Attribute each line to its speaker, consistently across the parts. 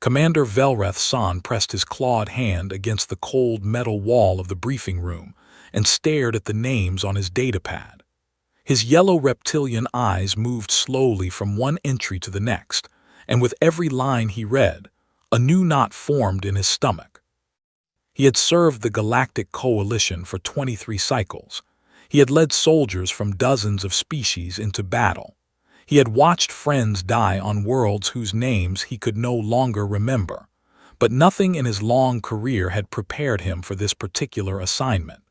Speaker 1: Commander Velreth San pressed his clawed hand against the cold metal wall of the briefing room and stared at the names on his datapad. His yellow reptilian eyes moved slowly from one entry to the next, and with every line he read, a new knot formed in his stomach. He had served the Galactic Coalition for 23 cycles. He had led soldiers from dozens of species into battle. He had watched friends die on worlds whose names he could no longer remember, but nothing in his long career had prepared him for this particular assignment.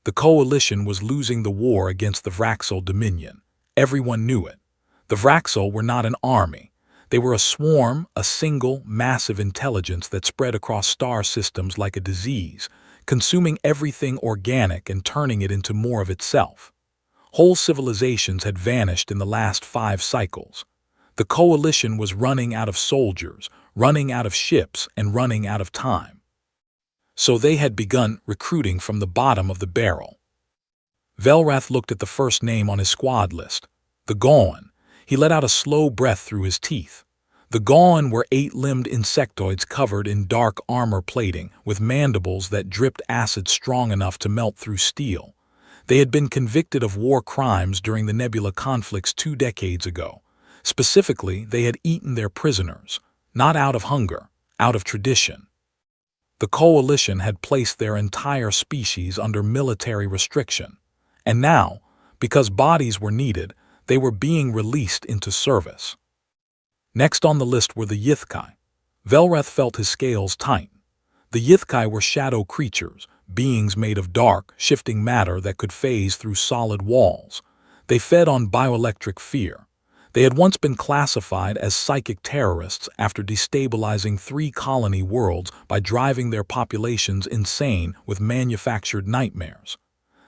Speaker 1: The Coalition was losing the war against the Vraxel Dominion. Everyone knew it. The Vraxel were not an army. They were a swarm, a single, massive intelligence that spread across star systems like a disease, consuming everything organic and turning it into more of itself. Whole civilizations had vanished in the last 5 cycles. The Coalition was running out of soldiers, running out of ships, and running out of time. So they had begun recruiting from the bottom of the barrel. Velrath looked at the first name on his squad list, the Gauan. He let out a slow breath through his teeth. The Gauan were 8-limbed insectoids covered in dark armor plating with mandibles that dripped acid strong enough to melt through steel. They had been convicted of war crimes during the Nebula conflicts 2 decades ago. Specifically, they had eaten their prisoners, not out of hunger, out of tradition. The Coalition had placed their entire species under military restriction, and now, because bodies were needed, they were being released into service. Next on the list were the Yithkai. Velreth felt his scales tighten. The Yithkai were shadow creatures, beings made of dark, shifting matter that could phase through solid walls. They fed on bioelectric fear. They had once been classified as psychic terrorists after destabilizing 3 colony worlds by driving their populations insane with manufactured nightmares.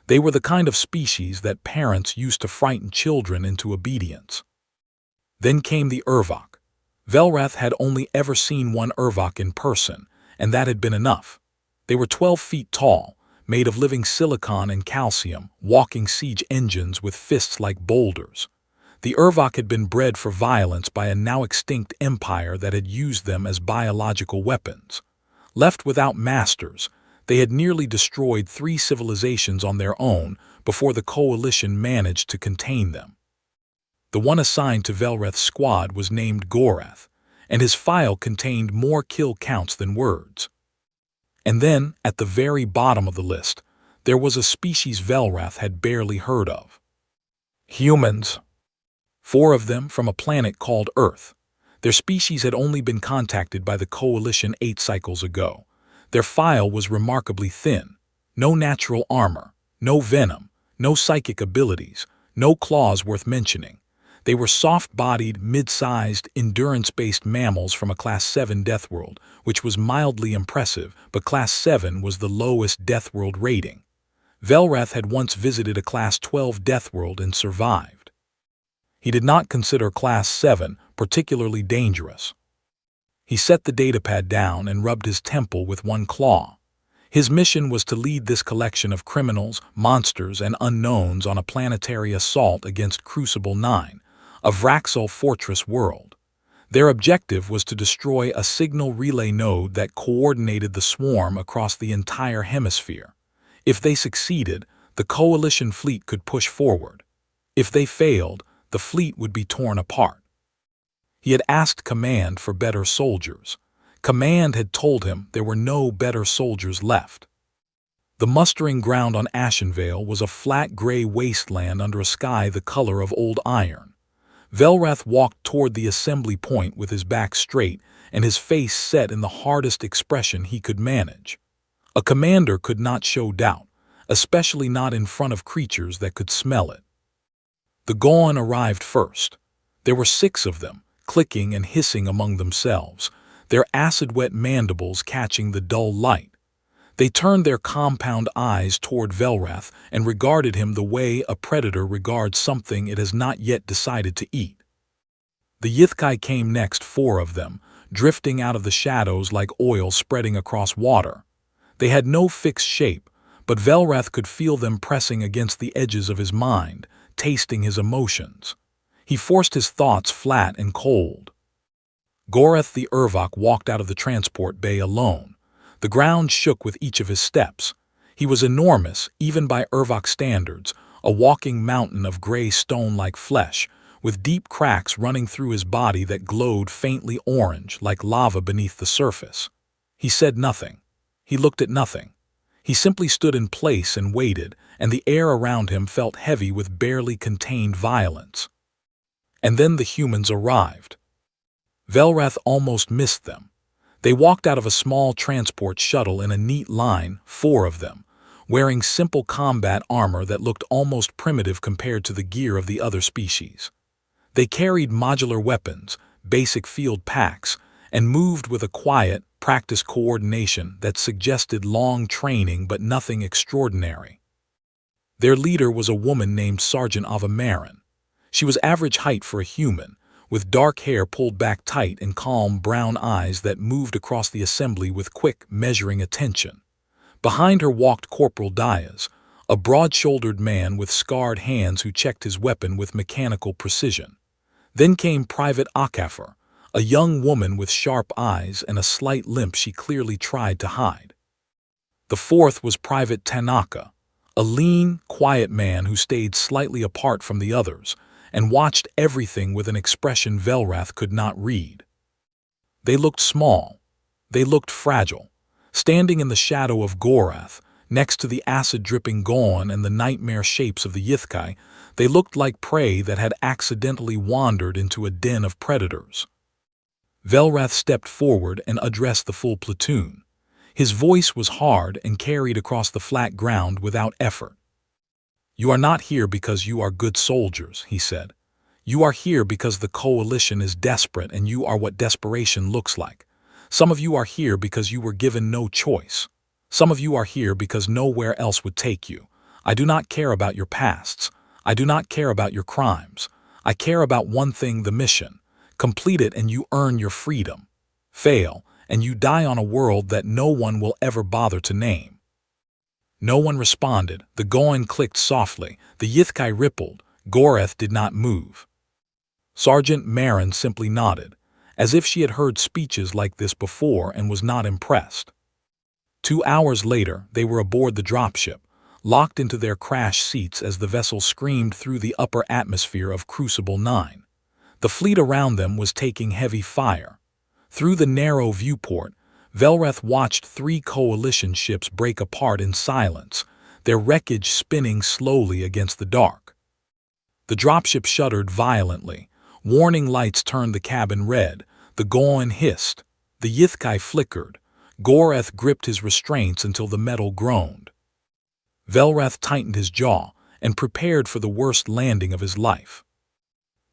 Speaker 1: They were the kind of species that parents used to frighten children into obedience. Then came the Urvok. Velrath had only ever seen one Urvok in person, and that had been enough. They were 12 feet tall, made of living silicon and calcium, walking siege engines with fists like boulders. The Urvok had been bred for violence by a now-extinct empire that had used them as biological weapons. Left without masters, they had nearly destroyed 3 civilizations on their own before the Coalition managed to contain them. The one assigned to Velreth's squad was named Gorath, and his file contained more kill counts than words. And then, at the very bottom of the list, there was a species Velrath had barely heard of. Humans. 4 of them from a planet called Earth. Their species had only been contacted by the Coalition 8 cycles ago. Their file was remarkably thin. No natural armor, no venom, no psychic abilities, no claws worth mentioning. They were soft-bodied, mid-sized, endurance-based mammals from a Class 7 death world, which was mildly impressive, but Class 7 was the lowest death world rating. Velrath had once visited a Class 12 death world and survived. He did not consider Class 7 particularly dangerous. He set the datapad down and rubbed his temple with one claw. His mission was to lead this collection of criminals, monsters, and unknowns on a planetary assault against Crucible 9, a Vraxel fortress world. Their objective was to destroy a signal relay node that coordinated the swarm across the entire hemisphere. If they succeeded, the Coalition fleet could push forward. If they failed, the fleet would be torn apart. He had asked Command for better soldiers. Command had told him there were no better soldiers left. The mustering ground on Ashenvale was a flat gray wasteland under a sky the color of old iron. Velrath walked toward the assembly point with his back straight and his face set in the hardest expression he could manage. A commander could not show doubt, especially not in front of creatures that could smell it. The Gauan arrived first. There were 6 of them, clicking and hissing among themselves, their acid-wet mandibles catching the dull light. They turned their compound eyes toward Velrath and regarded him the way a predator regards something it has not yet decided to eat. The Yithkai came next, 4 of them, drifting out of the shadows like oil spreading across water. They had no fixed shape, but Velrath could feel them pressing against the edges of his mind, tasting his emotions. He forced his thoughts flat and cold. Goreth the Urvok walked out of the transport bay alone. The ground shook with each of his steps. He was enormous, even by Urvok standards, a walking mountain of gray stone-like flesh, with deep cracks running through his body that glowed faintly orange like lava beneath the surface. He said nothing. He looked at nothing. He simply stood in place and waited, and the air around him felt heavy with barely contained violence. And then the humans arrived. Velrath almost missed them. They walked out of a small transport shuttle in a neat line, 4 of them, wearing simple combat armor that looked almost primitive compared to the gear of the other species. They carried modular weapons, basic field packs, and moved with a quiet, practiced coordination that suggested long training but nothing extraordinary. Their leader was a woman named Sergeant Ava Marin. She was average height for a human, with dark hair pulled back tight and calm brown eyes that moved across the assembly with quick, measuring attention. Behind her walked Corporal Diaz, a broad-shouldered man with scarred hands who checked his weapon with mechanical precision. Then came Private Akafer, a young woman with sharp eyes and a slight limp she clearly tried to hide. The 4th was Private Tanaka, a lean, quiet man who stayed slightly apart from the others and watched everything with an expression Velrath could not read. They looked small. They looked fragile. Standing in the shadow of Gorath, next to the acid-dripping Goan and the nightmare shapes of the Yithkai, they looked like prey that had accidentally wandered into a den of predators. Velrath stepped forward and addressed the full platoon. His voice was hard and carried across the flat ground without effort. "You are not here because you are good soldiers," he said. "You are here because the coalition is desperate and you are what desperation looks like. Some of you are here because you were given no choice. Some of you are here because nowhere else would take you. I do not care about your pasts. I do not care about your crimes. I care about one thing, the mission. Complete it and you earn your freedom. Fail, and you die on a world that no one will ever bother to name." No one responded. The Goan clicked softly. The Yithkai rippled. Goreth did not move. Sergeant Marin simply nodded, as if she had heard speeches like this before and was not impressed. 2 hours later, they were aboard the dropship, locked into their crash seats as the vessel screamed through the upper atmosphere of Crucible 9. The fleet around them was taking heavy fire. Through the narrow viewport, Velrath watched 3 coalition ships break apart in silence, their wreckage spinning slowly against the dark. The dropship shuddered violently. Warning lights turned the cabin red. The Goan hissed. The Yithkai flickered. Goreth gripped his restraints until the metal groaned. Velrath tightened his jaw and prepared for the worst landing of his life.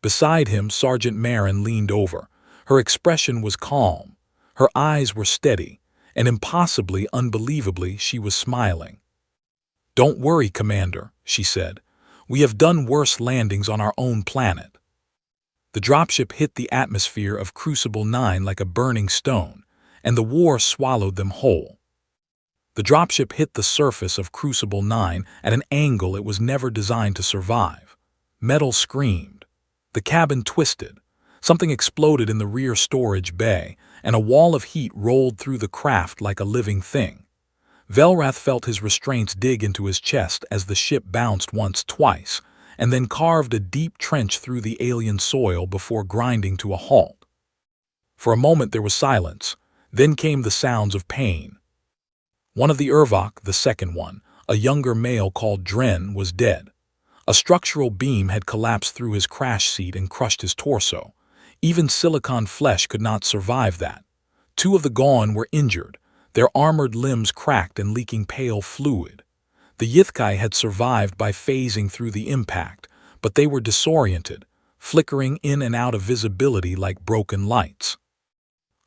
Speaker 1: Beside him, Sergeant Marin leaned over. Her expression was calm. Her eyes were steady, and impossibly, unbelievably, she was smiling. "Don't worry, Commander," she said. "We have done worse landings on our own planet." The dropship hit the atmosphere of Crucible 9 like a burning stone, and the war swallowed them whole. The dropship hit the surface of Crucible 9 at an angle it was never designed to survive. Metal screamed. The cabin twisted. Something exploded in the rear storage bay, and a wall of heat rolled through the craft like a living thing. Velrath felt his restraints dig into his chest as the ship bounced once, twice, and then carved a deep trench through the alien soil before grinding to a halt. For a moment there was silence. Then came the sounds of pain. One of the Urvok, the second one, a younger male called Dren, was dead. A structural beam had collapsed through his crash seat and crushed his torso. Even silicon flesh could not survive that. 2 of the Goan were injured, their armored limbs cracked and leaking pale fluid. The Yithkai had survived by phasing through the impact, but they were disoriented, flickering in and out of visibility like broken lights.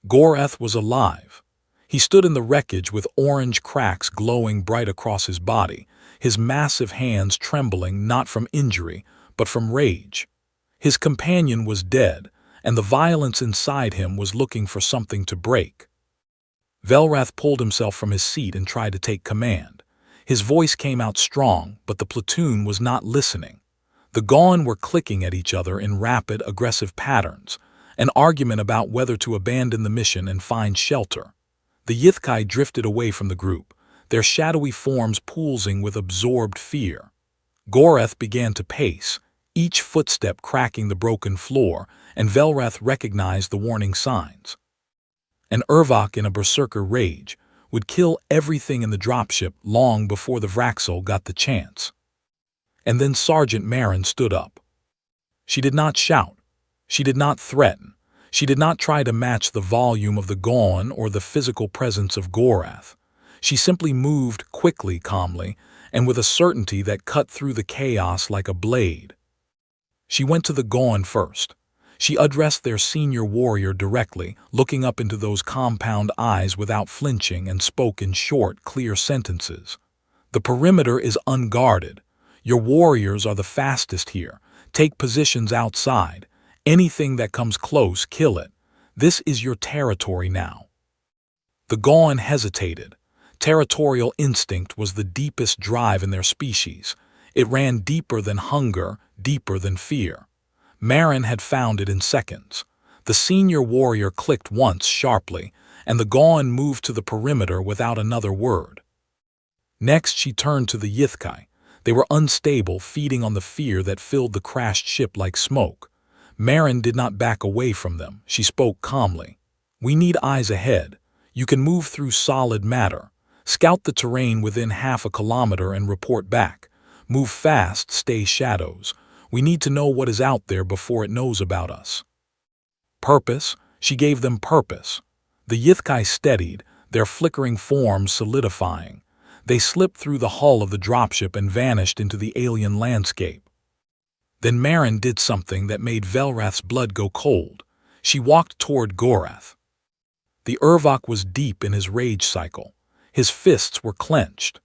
Speaker 1: Goreth was alive. He stood in the wreckage with orange cracks glowing bright across his body, his massive hands trembling not from injury, but from rage. His companion was dead, and the violence inside him was looking for something to break. Velrath pulled himself from his seat and tried to take command. His voice came out strong, but the platoon was not listening. The Goan were clicking at each other in rapid, aggressive patterns, an argument about whether to abandon the mission and find shelter. The Yithkai drifted away from the group, their shadowy forms pulsing with absorbed fear. Goreth began to pace, each footstep cracking the broken floor, and Velrath recognized the warning signs. An Urvok in a berserker rage would kill everything in the dropship long before the Vraxel got the chance. And then Sergeant Marin stood up. She did not shout. She did not threaten. She did not try to match the volume of the Gaon or the physical presence of Gorath. She simply moved quickly, calmly, and with a certainty that cut through the chaos like a blade. She went to the Gaon first. She addressed their senior warrior directly, looking up into those compound eyes without flinching, and spoke in short, clear sentences. "The perimeter is unguarded. Your warriors are the fastest here. Take positions outside. Anything that comes close, kill it. This is your territory now." The Gaon hesitated. Territorial instinct was the deepest drive in their species. It ran deeper than hunger, deeper than fear. Marin had found it in seconds. The senior warrior clicked once sharply, and the Gaon moved to the perimeter without another word. Next she turned to the Yithkai. They were unstable, feeding on the fear that filled the crashed ship like smoke. Marin did not back away from them. She spoke calmly. "We need eyes ahead. You can move through solid matter. Scout the terrain within half a kilometer and report back. Move fast, stay shadows. We need to know what is out there before it knows about us." Purpose? She gave them purpose. The Yithkai steadied, their flickering forms solidifying. They slipped through the hull of the dropship and vanished into the alien landscape. Then Marin did something that made Velrath's blood go cold. She walked toward Gorath. The Urvok was deep in his rage cycle. His fists were clenched.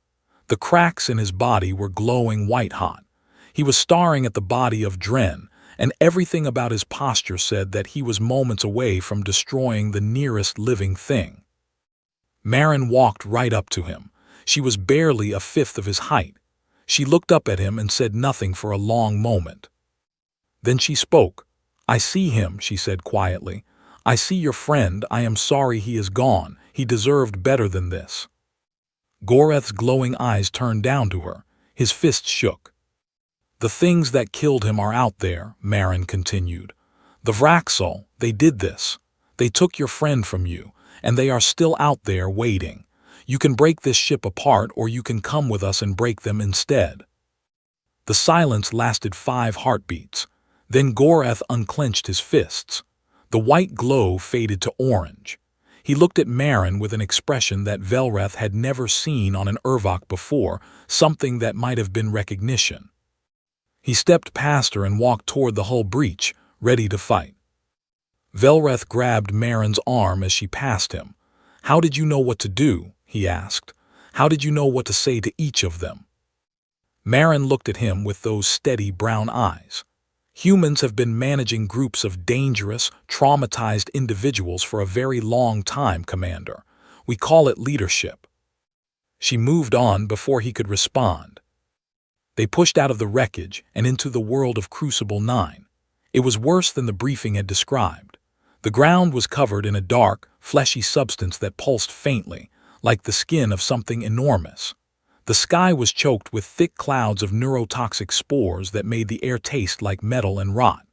Speaker 1: The cracks in his body were glowing white-hot. He was staring at the body of Dren, and everything about his posture said that he was moments away from destroying the nearest living thing. Marin walked right up to him. She was barely a fifth of his height. She looked up at him and said nothing for a long moment. Then she spoke. "I see him," she said quietly. "I see your friend. I am sorry he is gone. He deserved better than this." Goreth's glowing eyes turned down to her. His fists shook. "The things that killed him are out there," Marin continued. "The Vraxel, they did this. They took your friend from you, and they are still out there waiting. You can break this ship apart, or you can come with us and break them instead." The silence lasted 5 heartbeats. Then Goreth unclenched his fists. The white glow faded to orange. He looked at Marin with an expression that Velrath had never seen on an Urvok before, something that might have been recognition. He stepped past her and walked toward the hull breach, ready to fight. Velrath grabbed Marin's arm as she passed him. "How did you know what to do?" he asked. "How did you know what to say to each of them?" Marin looked at him with those steady brown eyes. "Humans have been managing groups of dangerous, traumatized individuals for a very long time, Commander. We call it leadership." She moved on before he could respond. They pushed out of the wreckage and into the world of Crucible 9. It was worse than the briefing had described. The ground was covered in a dark, fleshy substance that pulsed faintly, like the skin of something enormous. The sky was choked with thick clouds of neurotoxic spores that made the air taste like metal and rot.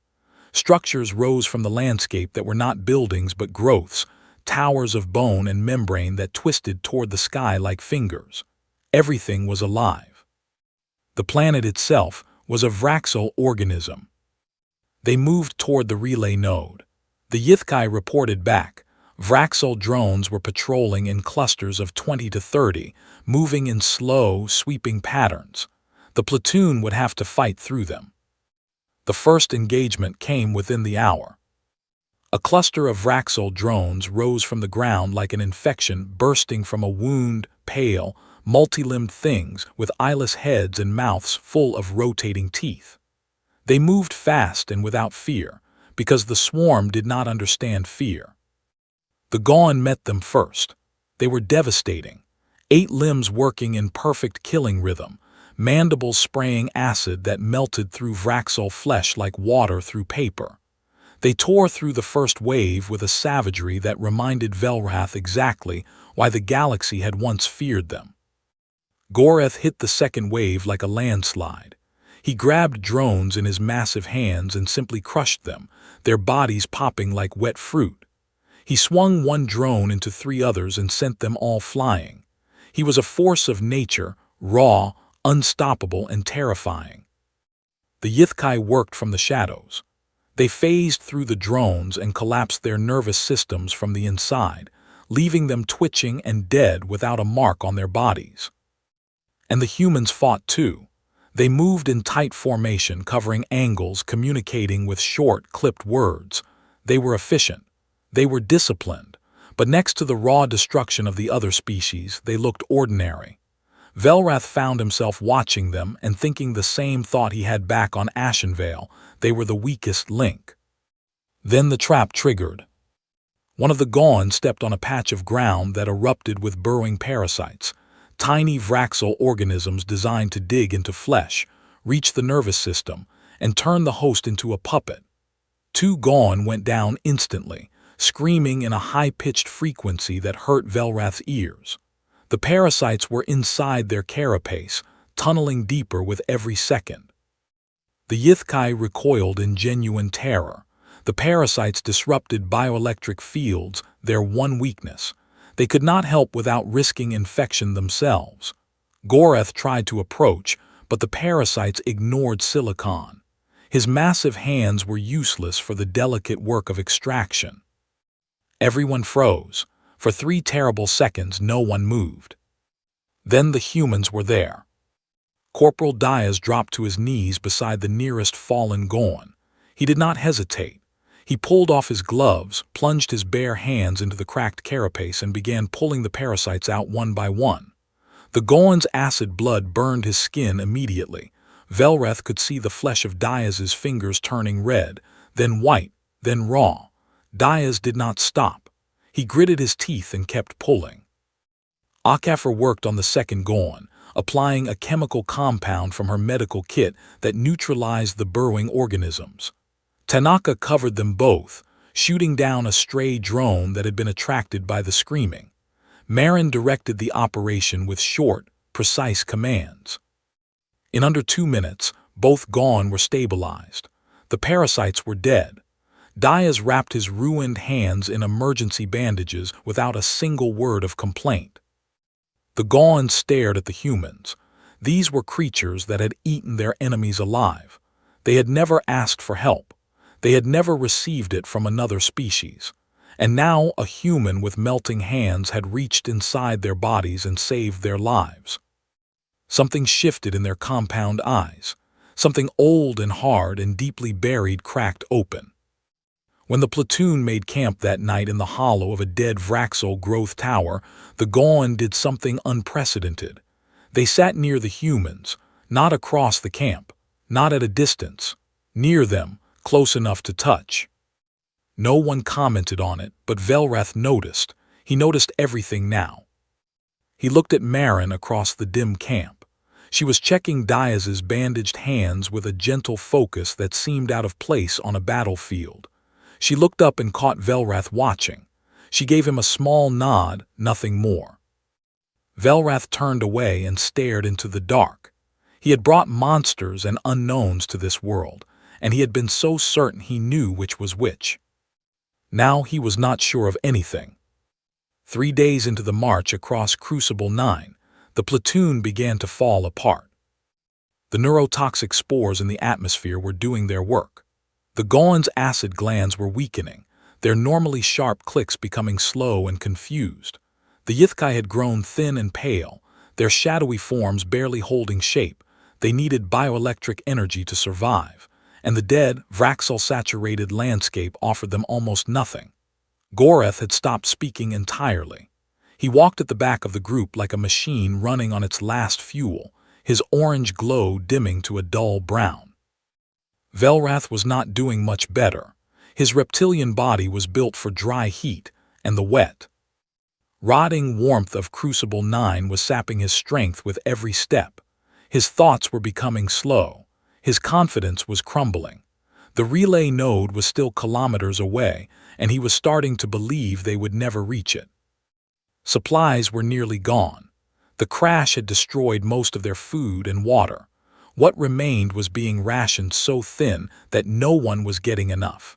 Speaker 1: Structures rose from the landscape that were not buildings but growths, towers of bone and membrane that twisted toward the sky like fingers. Everything was alive. The planet itself was a Vraxel organism. They moved toward the relay node. The Yithkai reported back. Vraxel drones were patrolling in clusters of 20 to 30, moving in slow, sweeping patterns. The platoon would have to fight through them. The first engagement came within the hour. A cluster of Vraxel drones rose from the ground like an infection bursting from a wound, pale, multi-limbed things with eyeless heads and mouths full of rotating teeth. They moved fast and without fear, because the swarm did not understand fear. The Gaon met them first. They were devastating. 8 limbs working in perfect killing rhythm, mandibles spraying acid that melted through Vraxel flesh like water through paper. They tore through the first wave with a savagery that reminded Velrath exactly why the galaxy had once feared them. Goreth hit the second wave like a landslide. He grabbed drones in his massive hands and simply crushed them, their bodies popping like wet fruit. He swung one drone into three others and sent them all flying. He was a force of nature, raw, unstoppable, and terrifying. The Yithkai worked from the shadows. They phased through the drones and collapsed their nervous systems from the inside, leaving them twitching and dead without a mark on their bodies. And the humans fought too. They moved in tight formation, covering angles, communicating with short, clipped words. They were efficient. They were disciplined. But next to the raw destruction of the other species, they looked ordinary. Velrath found himself watching them and thinking the same thought he had back on Ashenvale. They were the weakest link. Then the trap triggered. One of the Gauns stepped on a patch of ground that erupted with burrowing parasites, tiny Vraxel organisms designed to dig into flesh, reach the nervous system, and turn the host into a puppet. Two Gaun went down instantly, screaming in a high-pitched frequency that hurt Velrath's ears. The parasites were inside their carapace, tunneling deeper with every second. The Yithkai recoiled in genuine terror. The parasites disrupted bioelectric fields, their one weakness. They could not help without risking infection themselves. Goreth tried to approach, but the parasites ignored Silicon. His massive hands were useless for the delicate work of extraction. Everyone froze. For 3 terrible seconds, no one moved. Then the humans were there. Corporal Diaz dropped to his knees beside the nearest fallen Gaun. He did not hesitate. He pulled off his gloves, plunged his bare hands into the cracked carapace, and began pulling the parasites out one by one. The Gaun's acid blood burned his skin immediately. Velrath could see the flesh of Diaz's fingers turning red, then white, then raw. Diaz did not stop. He gritted his teeth and kept pulling. Akafar worked on the second Gaun, applying a chemical compound from her medical kit that neutralized the burrowing organisms. Tanaka covered them both, shooting down a stray drone that had been attracted by the screaming. Marin directed the operation with short, precise commands. In under 2 minutes, both Gaun were stabilized. The parasites were dead. Diaz wrapped his ruined hands in emergency bandages without a single word of complaint. The Gaun stared at the humans. These were creatures that had eaten their enemies alive. They had never asked for help. They had never received it from another species. And now a human with melting hands had reached inside their bodies and saved their lives. Something shifted in their compound eyes. Something old and hard and deeply buried cracked open. When the platoon made camp that night in the hollow of a dead Vraxel growth tower, the Gaun did something unprecedented. They sat near the humans, not across the camp, not at a distance, near them, close enough to touch. No one commented on it, but Velrath noticed. He noticed everything now. He looked at Marin across the dim camp. She was checking Diaz's bandaged hands with a gentle focus that seemed out of place on a battlefield. She looked up and caught Velrath watching. She gave him a small nod, nothing more. Velrath turned away and stared into the dark. He had brought monsters and unknowns to this world, and he had been so certain he knew which was which. Now he was not sure of anything. 3 days into the march across Crucible 9, the platoon began to fall apart. The neurotoxic spores in the atmosphere were doing their work. The Gaun's acid glands were weakening, their normally sharp clicks becoming slow and confused. The Yithkai had grown thin and pale, their shadowy forms barely holding shape. They needed bioelectric energy to survive, and the dead, Vraxel-saturated landscape offered them almost nothing. Goreth had stopped speaking entirely. He walked at the back of the group like a machine running on its last fuel, his orange glow dimming to a dull brown. Velrath was not doing much better. His reptilian body was built for dry heat and the wet. Rotting warmth of Crucible 9 was sapping his strength with every step. His thoughts were becoming slow. His confidence was crumbling. The relay node was still kilometers away, and he was starting to believe they would never reach it. Supplies were nearly gone. The crash had destroyed most of their food and water. What remained was being rationed so thin that no one was getting enough.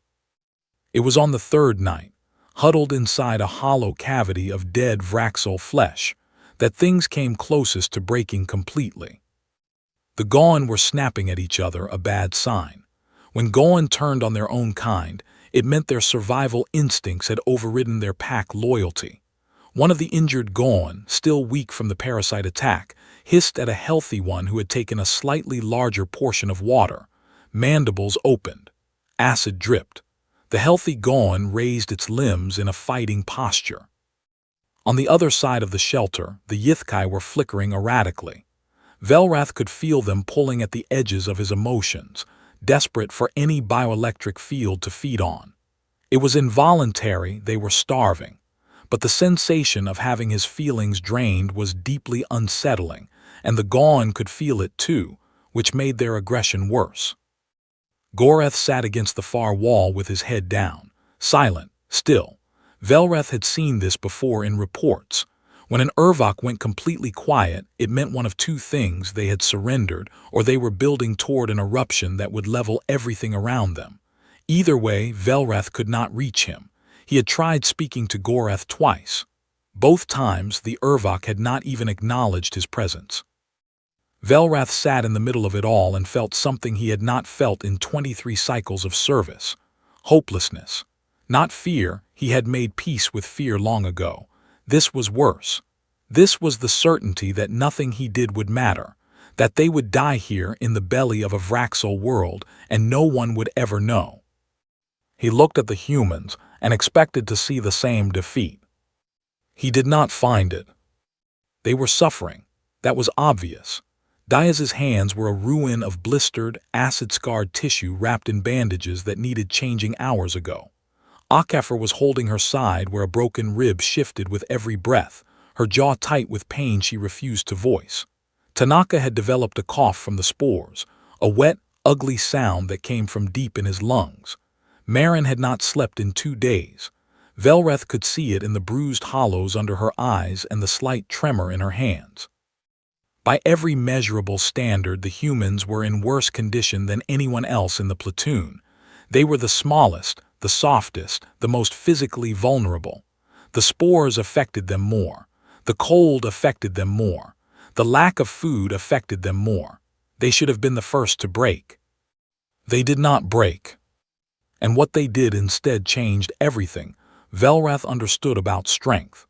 Speaker 1: It was on the third night, huddled inside a hollow cavity of dead Vraxol flesh, that things came closest to breaking completely. The Gauan were snapping at each other, a bad sign. When Gauan turned on their own kind, it meant their survival instincts had overridden their pack loyalty. One of the injured Gauan, still weak from the parasite attack, hissed at a healthy one who had taken a slightly larger portion of water. Mandibles opened. Acid dripped. The healthy Gauan raised its limbs in a fighting posture. On the other side of the shelter, the Yithkai were flickering erratically. Velrath could feel them pulling at the edges of his emotions, desperate for any bioelectric field to feed on. It was involuntary, they were starving. But the sensation of having his feelings drained was deeply unsettling, and the Gauan could feel it too, which made their aggression worse. Goreth sat against the far wall with his head down, silent, still. Velrath had seen this before in reports. When an Urvok went completely quiet, it meant one of two things: they had surrendered, or they were building toward an eruption that would level everything around them. Either way, Velrath could not reach him. He had tried speaking to Goreth twice. Both times, the Urvok had not even acknowledged his presence. Velrath sat in the middle of it all and felt something he had not felt in 23 cycles of service. Hopelessness. Not fear, he had made peace with fear long ago. This was worse. This was the certainty that nothing he did would matter, that they would die here in the belly of a Vraxol world and no one would ever know. He looked at the humans and expected to see the same defeat. He did not find it. They were suffering. That was obvious. Diaz's hands were a ruin of blistered, acid-scarred tissue wrapped in bandages that needed changing hours ago. Akafar was holding her side where a broken rib shifted with every breath, her jaw tight with pain she refused to voice. Tanaka had developed a cough from the spores, a wet, ugly sound that came from deep in his lungs. Marin had not slept in 2 days. Velrath could see it in the bruised hollows under her eyes and the slight tremor in her hands. By every measurable standard, the humans were in worse condition than anyone else in the platoon. They were the smallest, the softest, the most physically vulnerable. The spores affected them more. The cold affected them more. The lack of food affected them more. They should have been the first to break. They did not break. And what they did instead changed everything Velrath understood about strength.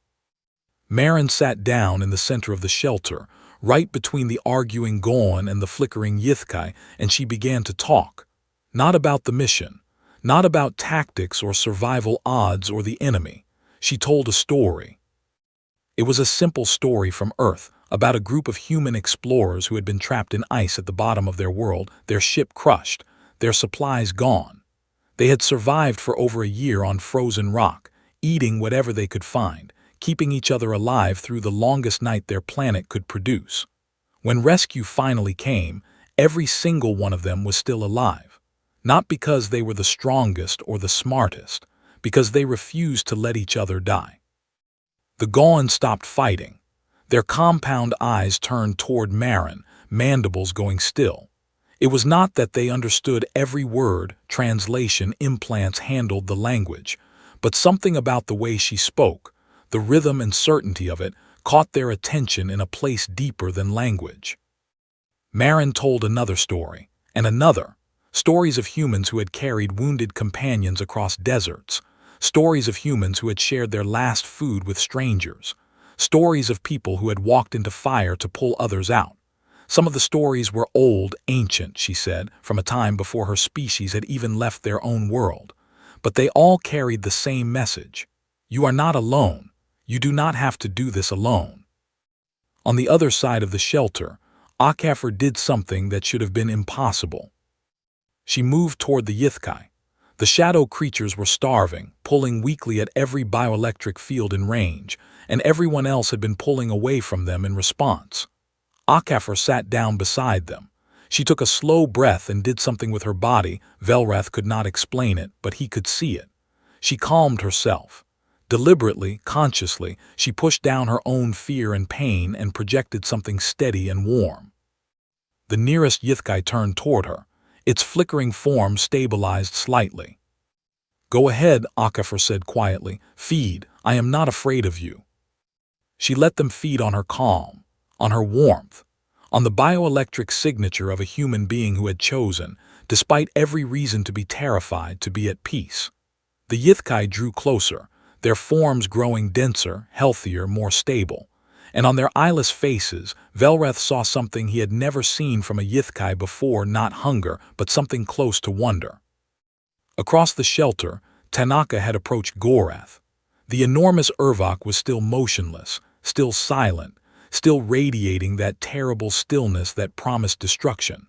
Speaker 1: Marin sat down in the center of the shelter, right between the arguing Gauan and the flickering Yithkai, and she began to talk. Not about the mission, not about tactics or survival odds or the enemy. She told a story. It was a simple story from Earth, about a group of human explorers who had been trapped in ice at the bottom of their world, their ship crushed, their supplies gone. They had survived for over a year on frozen rock, eating whatever they could find, keeping each other alive through the longest night their planet could produce. When rescue finally came, every single one of them was still alive. Not because they were the strongest or the smartest, because they refused to let each other die. The Gauan stopped fighting. Their compound eyes turned toward Marin, mandibles going still. It was not that they understood every word, translation, implants handled the language, but something about the way she spoke, the rhythm and certainty of it, caught their attention in a place deeper than language. Marin told another story, and another, stories of humans who had carried wounded companions across deserts, stories of humans who had shared their last food with strangers, stories of people who had walked into fire to pull others out. Some of the stories were old, ancient, she said, from a time before her species had even left their own world. But they all carried the same message. You are not alone. You do not have to do this alone. On the other side of the shelter, Akafar did something that should have been impossible. She moved toward the Yithkai. The shadow creatures were starving, pulling weakly at every bioelectric field in range, and everyone else had been pulling away from them in response. Akafar sat down beside them. She took a slow breath and did something with her body. Velrath could not explain it, but he could see it. She calmed herself. Deliberately, consciously, she pushed down her own fear and pain and projected something steady and warm. The nearest Yithkai turned toward her. Its flickering form stabilized slightly. "Go ahead," Akafor said quietly. "Feed. I am not afraid of you." She let them feed on her calm, on her warmth, on the bioelectric signature of a human being who had chosen, despite every reason to be terrified, to be at peace. The Yithkai drew closer, their forms growing denser, healthier, more stable. And on their eyeless faces, Velrath saw something he had never seen from a Yithkai before, not hunger, but something close to wonder. Across the shelter, Tanaka had approached Gorath. The enormous Urvok was still motionless, still silent, still radiating that terrible stillness that promised destruction.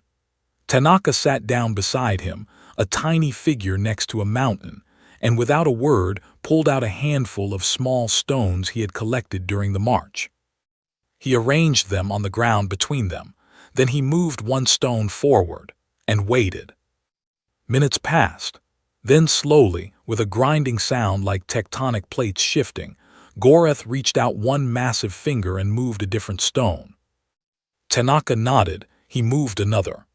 Speaker 1: Tanaka sat down beside him, a tiny figure next to a mountain, and without a word pulled out a handful of small stones he had collected during the march. He arranged them on the ground between them. Then he moved one stone forward and waited. Minutes passed. Then slowly, with a grinding sound like tectonic plates shifting, Gorath reached out one massive finger and moved a different stone. Tanaka nodded. He moved another.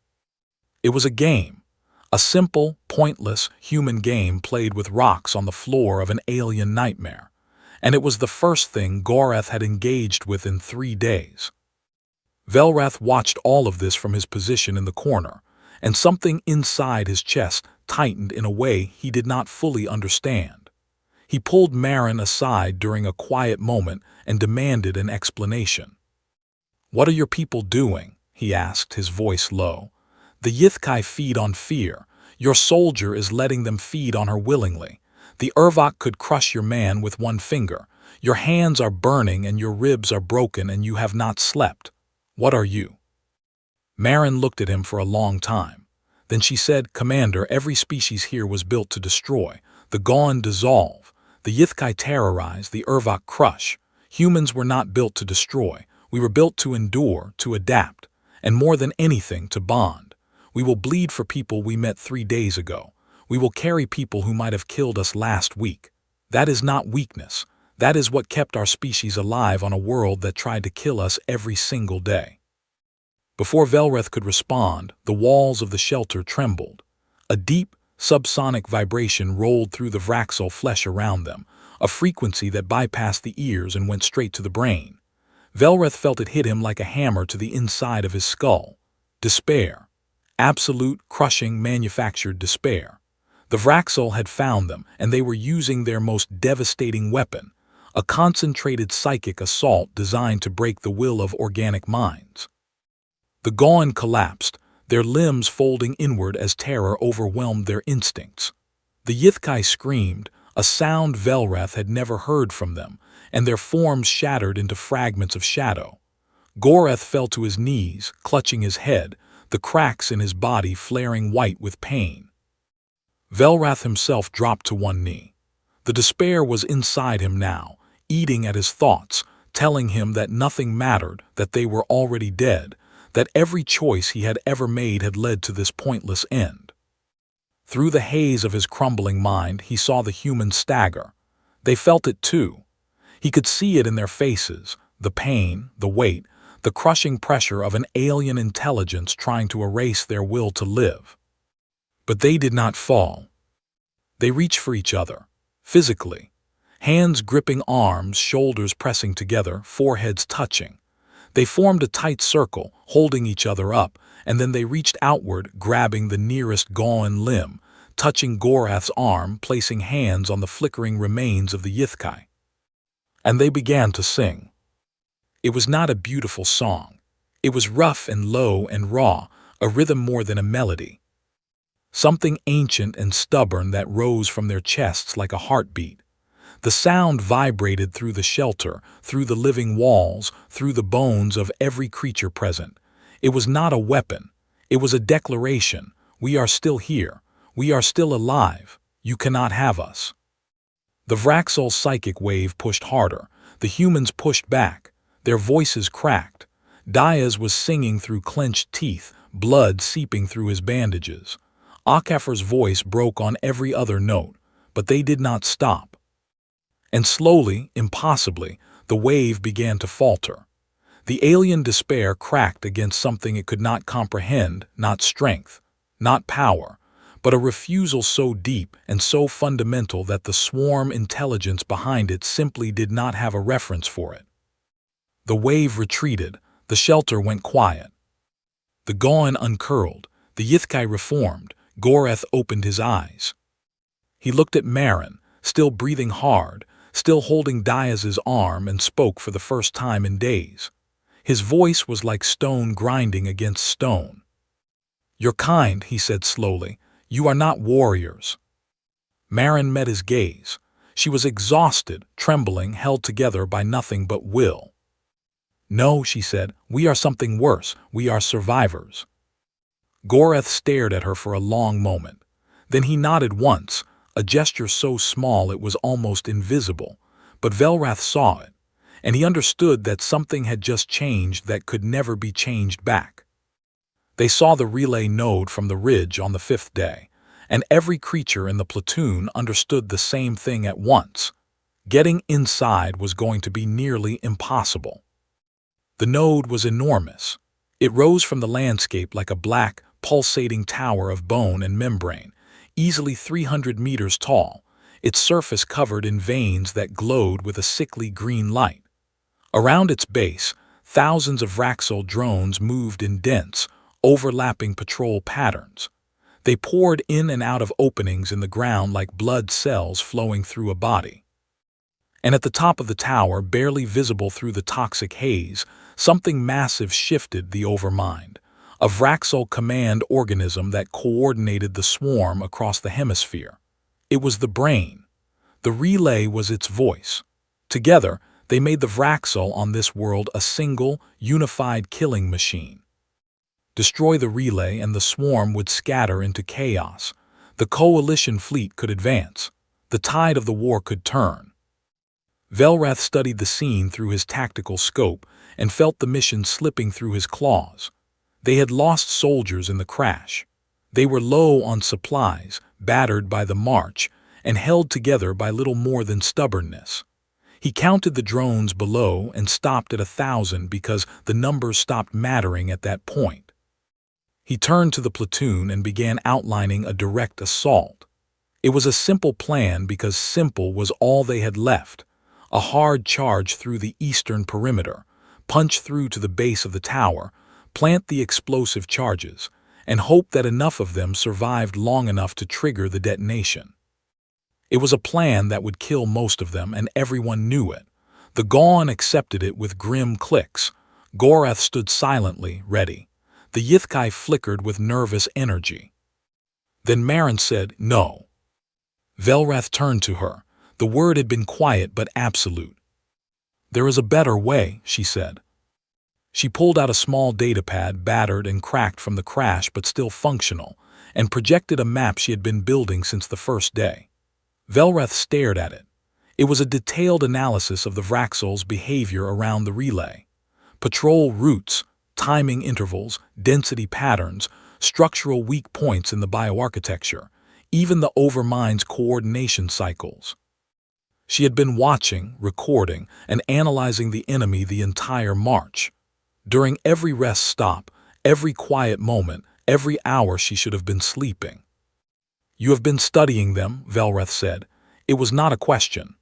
Speaker 1: It was a game. A simple, pointless, human game played with rocks on the floor of an alien nightmare. And it was the first thing Gorath had engaged with in 3 days. Velrath watched all of this from his position in the corner, and something inside his chest tightened in a way he did not fully understand. He pulled Marin aside during a quiet moment and demanded an explanation. "What are your people doing?" he asked, his voice low. "The Yithkai feed on fear. Your soldier is letting them feed on her willingly. The Urvok could crush your man with one finger. Your hands are burning and your ribs are broken and you have not slept. What are you?" Marin looked at him for a long time. Then she said, "Commander, every species here was built to destroy. The Gaon dissolve. The Yithkai terrorize, the Urvok crush. Humans were not built to destroy. We were built to endure, to adapt, and more than anything, to bond. We will bleed for people we met 3 days ago. We will carry people who might have killed us last week. That is not weakness. That is what kept our species alive on a world that tried to kill us every single day." Before Velrath could respond, the walls of the shelter trembled. A deep, subsonic vibration rolled through the Vraxel flesh around them, a frequency that bypassed the ears and went straight to the brain. Velrath felt it hit him like a hammer to the inside of his skull. Despair. Absolute, crushing, manufactured despair. The Vraxel had found them, and they were using their most devastating weapon, a concentrated psychic assault designed to break the will of organic minds. The Gaon collapsed, their limbs folding inward as terror overwhelmed their instincts. The Yithkai screamed, a sound Velrath had never heard from them, and their forms shattered into fragments of shadow. Gorath fell to his knees, clutching his head, the cracks in his body flaring white with pain. Velrath himself dropped to one knee. The despair was inside him now, eating at his thoughts, telling him that nothing mattered, that they were already dead, that every choice he had ever made had led to this pointless end. Through the haze of his crumbling mind, he saw the humans stagger. They felt it too. He could see it in their faces, the pain, the weight, the crushing pressure of an alien intelligence trying to erase their will to live. But they did not fall. They reached for each other, physically. Hands gripping arms, shoulders pressing together, foreheads touching. They formed a tight circle, holding each other up, and then they reached outward, grabbing the nearest Gaon limb, touching Gorath's arm, placing hands on the flickering remains of the Yithkai. And they began to sing. It was not a beautiful song. It was rough and low and raw, a rhythm more than a melody. Something ancient and stubborn that rose from their chests like a heartbeat. The sound vibrated through the shelter, through the living walls, through the bones of every creature present. It was not a weapon. It was a declaration. We are still here. We are still alive. You cannot have us. The Vraxel psychic wave pushed harder. The humans pushed back. Their voices cracked. Diaz was singing through clenched teeth, blood seeping through his bandages. Akafar's voice broke on every other note, but they did not stop. And slowly, impossibly, the wave began to falter. The alien despair cracked against something it could not comprehend, not strength, not power, but a refusal so deep and so fundamental that the swarm intelligence behind it simply did not have a reference for it. The wave retreated, the shelter went quiet. The Gaon uncurled, the Yithkai reformed, Goreth opened his eyes. He looked at Marin, still breathing hard, still holding Diaz's arm, and spoke for the first time in days. His voice was like stone grinding against stone. "You're kind," he said slowly. "You are not warriors." Marin met his gaze. She was exhausted, trembling, held together by nothing but will. "No," she said, "we are something worse. We are survivors." Goreth stared at her for a long moment. Then he nodded once, a gesture so small it was almost invisible, but Velrath saw it, and he understood that something had just changed that could never be changed back. They saw the relay node from the ridge on the 5th day, and every creature in the platoon understood the same thing at once. Getting inside was going to be nearly impossible. The node was enormous. It rose from the landscape like a black, pulsating tower of bone and membrane, easily 300 meters tall, its surface covered in veins that glowed with a sickly green light. Around its base, thousands of Vraxel drones moved in dense, overlapping patrol patterns. They poured in and out of openings in the ground like blood cells flowing through a body. And at the top of the tower, barely visible through the toxic haze, something massive shifted the overmind, a Vraxel command organism that coordinated the swarm across the hemisphere. It was the brain. The relay was its voice. Together, they made the Vraxel on this world a single, unified killing machine. Destroy the relay and the swarm would scatter into chaos. The coalition fleet could advance. The tide of the war could turn. Velrath studied the scene through his tactical scope and felt the mission slipping through his claws. They had lost soldiers in the crash. They were low on supplies, battered by the march, and held together by little more than stubbornness. He counted the drones below and stopped at 1,000 because the numbers stopped mattering at that point. He turned to the platoon and began outlining a direct assault. It was a simple plan because simple was all they had left. A hard charge through the eastern perimeter, punch through to the base of the tower, plant the explosive charges, and hope that enough of them survived long enough to trigger the detonation. It was a plan that would kill most of them, and everyone knew it. The Gaon accepted it with grim clicks. Goreth stood silently, ready. The Yithkai flickered with nervous energy. Then Marin said, "No." Velrath turned to her. The word had been quiet but absolute. "There is a better way," she said. She pulled out a small datapad, battered and cracked from the crash but still functional, and projected a map she had been building since the first day. Velrath stared at it. It was a detailed analysis of the Vraxel's behavior around the relay. Patrol routes, timing intervals, density patterns, structural weak points in the bioarchitecture, even the overmind's coordination cycles. She had been watching, recording, and analyzing the enemy the entire march. During every rest stop, every quiet moment, every hour she should have been sleeping. "You have been studying them," Velrath said. It was not a question.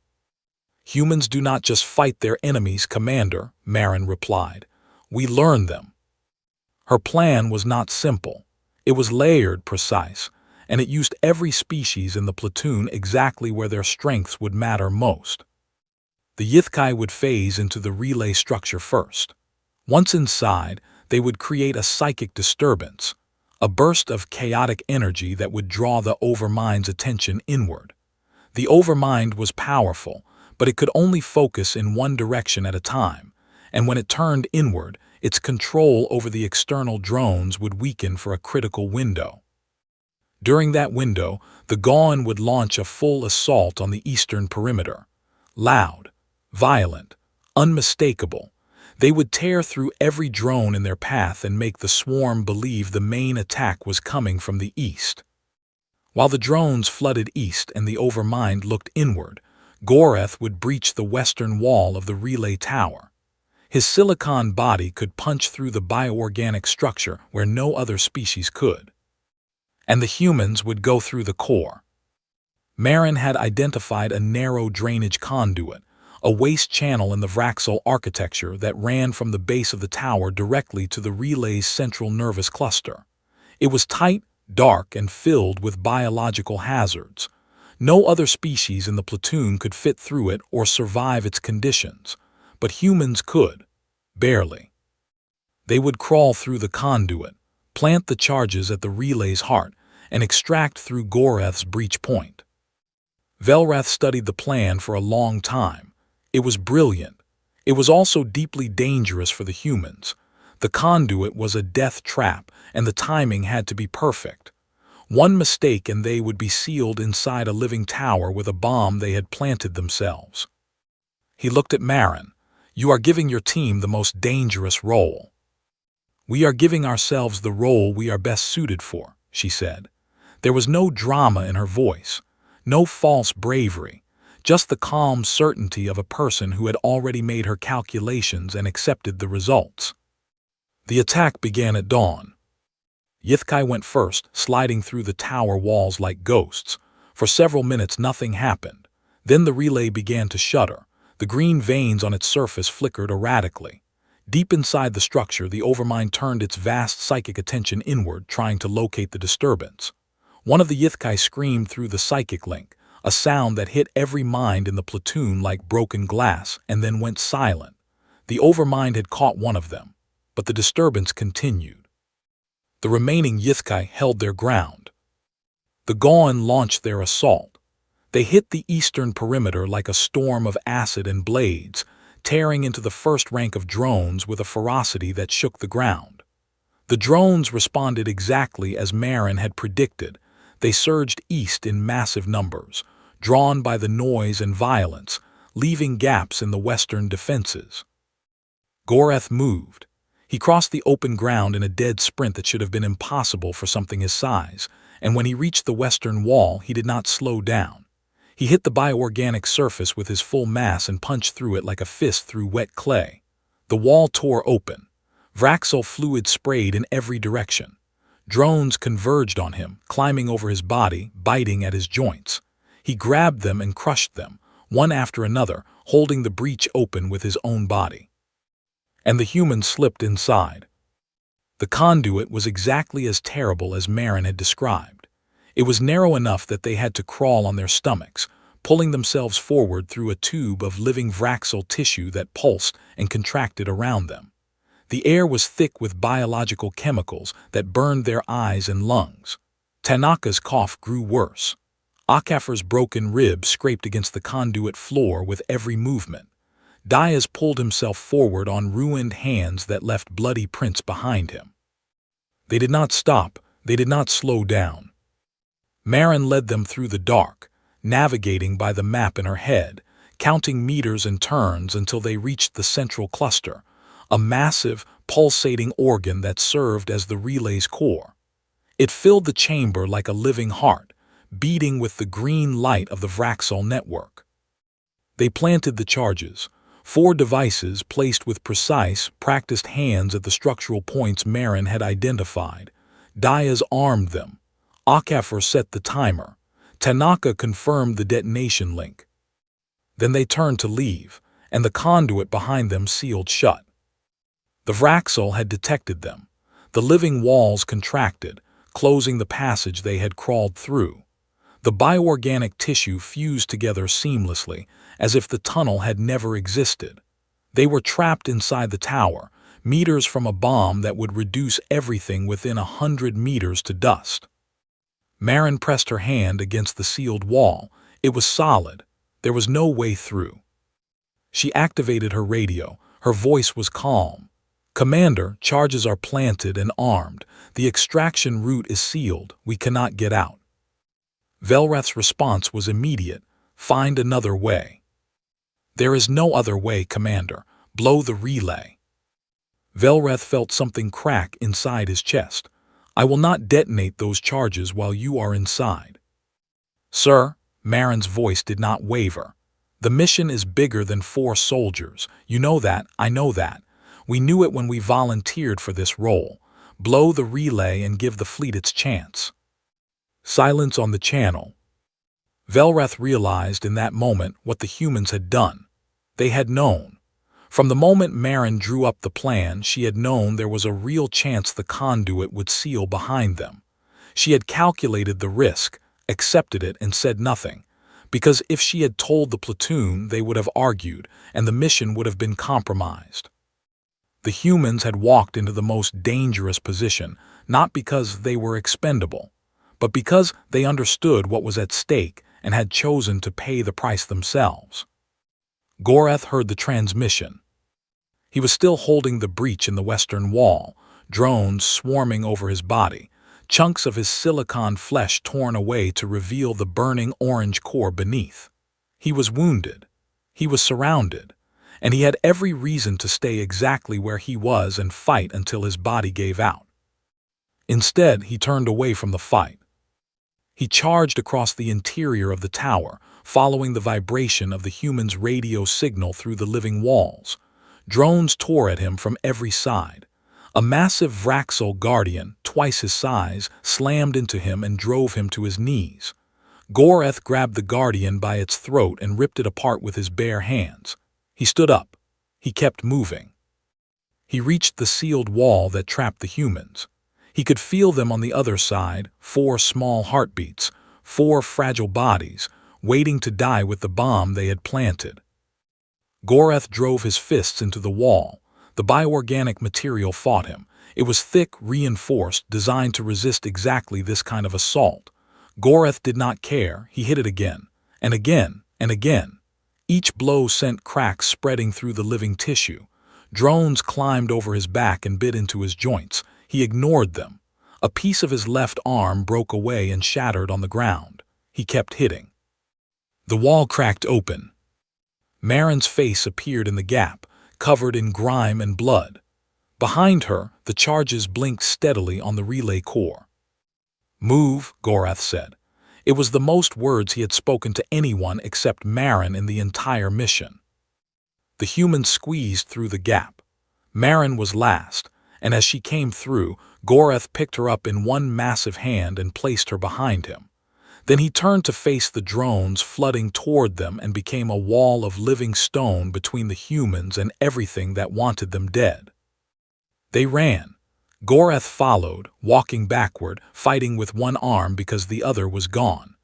Speaker 1: "Humans do not just fight their enemies, Commander," Marin replied. "We learn them." Her plan was not simple. It was layered, precise, and it used every species in the platoon exactly where their strengths would matter most. The Yithkai would phase into the relay structure first. Once inside, they would create a psychic disturbance, a burst of chaotic energy that would draw the overmind's attention inward. The overmind was powerful, but it could only focus in one direction at a time, and when it turned inward, its control over the external drones would weaken for a critical window. During that window, the Gaon would launch a full assault on the eastern perimeter. Loud, violent, unmistakable, They would tear through every drone in their path and make the swarm believe the main attack was coming from the east. While the drones flooded east and the Overmind looked inward, Goreth would breach the western wall of the relay tower. His silicon body could punch through the bioorganic structure where no other species could. And the humans would go through the core. Marin had identified a narrow drainage conduit, a waste channel in the Vraxel architecture that ran from the base of the tower directly to the relay's central nervous cluster. It was tight, dark, and filled with biological hazards. No other species in the platoon could fit through it or survive its conditions, but humans could, barely. They would crawl through the conduit, plant the charges at the relay's heart, and extract through Goreth's breach point. Velrath studied the plan for a long time. It was brilliant. It was also deeply dangerous for the humans. The conduit was a death trap, and the timing had to be perfect. One mistake and they would be sealed inside a living tower with a bomb they had planted themselves. He looked at Marin. "You are giving your team the most dangerous role." "We are giving ourselves the role we are best suited for," she said. There was no drama in her voice, no false bravery, just the calm certainty of a person who had already made her calculations and accepted the results. The attack began at dawn. Yithkai went first, sliding through the tower walls like ghosts. For several minutes nothing happened. Then the relay began to shudder. The green veins on its surface flickered erratically. Deep inside the structure, the Overmind turned its vast psychic attention inward, trying to locate the disturbance. One of the Yithkai screamed through the psychic link, a sound that hit every mind in the platoon like broken glass, and then went silent. The Overmind had caught one of them, but the disturbance continued. The remaining Yithkai held their ground. The Gauan launched their assault. They hit the eastern perimeter like a storm of acid and blades, tearing into the first rank of drones with a ferocity that shook the ground. The drones responded exactly as Marin had predicted. They surged east in massive numbers, drawn by the noise and violence, leaving gaps in the western defenses. Goreth moved. He crossed the open ground in a dead sprint that should have been impossible for something his size, and when he reached the western wall, he did not slow down. He hit the bioorganic surface with his full mass and punched through it like a fist through wet clay. The wall tore open. Vraxel fluid sprayed in every direction. Drones converged on him, climbing over his body, biting at his joints. He grabbed them and crushed them, one after another, holding the breach open with his own body. And the human slipped inside. The conduit was exactly as terrible as Marin had described. It was narrow enough that they had to crawl on their stomachs, pulling themselves forward through a tube of living Vraxel tissue that pulsed and contracted around them. The air was thick with biological chemicals that burned their eyes and lungs. Tanaka's cough grew worse. Akafar's broken ribs scraped against the conduit floor with every movement. Diaz pulled himself forward on ruined hands that left bloody prints behind him. They did not stop. They did not slow down. Marin led them through the dark, navigating by the map in her head, counting meters and turns until they reached the central cluster, a massive, pulsating organ that served as the relay's core. It filled the chamber like a living heart, beating with the green light of the Vraxel network. They planted the charges, 4 devices placed with precise, practiced hands at the structural points Marin had identified. Diaz armed them. Akafar set the timer. Tanaka confirmed the detonation link. Then they turned to leave, and the conduit behind them sealed shut. The Vraxel had detected them. The living walls contracted, closing the passage they had crawled through. The bioorganic tissue fused together seamlessly, as if the tunnel had never existed. They were trapped inside the tower, meters from a bomb that would reduce everything within 100 meters to dust. Marin pressed her hand against the sealed wall. It was solid. There was no way through. She activated her radio. Her voice was calm. "Commander, charges are planted and armed. The extraction route is sealed. We cannot get out." Velrath's response was immediate. "Find another way." "There is no other way, Commander. Blow the relay." Velreth felt something crack inside his chest. "I will not detonate those charges while you are inside." "Sir," Marin's voice did not waver. "The mission is bigger than 4 soldiers. You know that, I know that. We knew it when we volunteered for this role. Blow the relay and give the fleet its chance." Silence on the channel. Velreth realized in that moment what the humans had done. They had known. From the moment Marin drew up the plan, she had known there was a real chance the conduit would seal behind them. She had calculated the risk, accepted it, and said nothing. Because if she had told the platoon, they would have argued, and the mission would have been compromised. The humans had walked into the most dangerous position, not because they were expendable, but because they understood what was at stake and had chosen to pay the price themselves. Goreth heard the transmission. He was still holding the breach in the western wall, drones swarming over his body, chunks of his silicon flesh torn away to reveal the burning orange core beneath. He was wounded. He was surrounded. And he had every reason to stay exactly where he was and fight until his body gave out. Instead, he turned away from the fight. He charged across the interior of the tower, following the vibration of the human's radio signal through the living walls. Drones tore at him from every side. A massive Vraxel Guardian, twice his size, slammed into him and drove him to his knees. Goreth grabbed the Guardian by its throat and ripped it apart with his bare hands. He stood up. He kept moving. He reached the sealed wall that trapped the humans. He could feel them on the other side, 4 small heartbeats, 4 fragile bodies, waiting to die with the bomb they had planted. Goreth drove his fists into the wall. The bioorganic material fought him. It was thick, reinforced, designed to resist exactly this kind of assault. Goreth did not care. He hit it again, and again, and again. Each blow sent cracks spreading through the living tissue. Drones climbed over his back and bit into his joints. He ignored them. A piece of his left arm broke away and shattered on the ground. He kept hitting. The wall cracked open. Marin's face appeared in the gap, covered in grime and blood. Behind her, the charges blinked steadily on the relay core. "Move," Goreth said. It was the most words he had spoken to anyone except Marin in the entire mission. The human squeezed through the gap. Marin was last, and as she came through, Goreth picked her up in one massive hand and placed her behind him. Then he turned to face the drones flooding toward them and became a wall of living stone between the humans and everything that wanted them dead. They ran. Goreth followed, walking backward, fighting with one arm because the other was gone.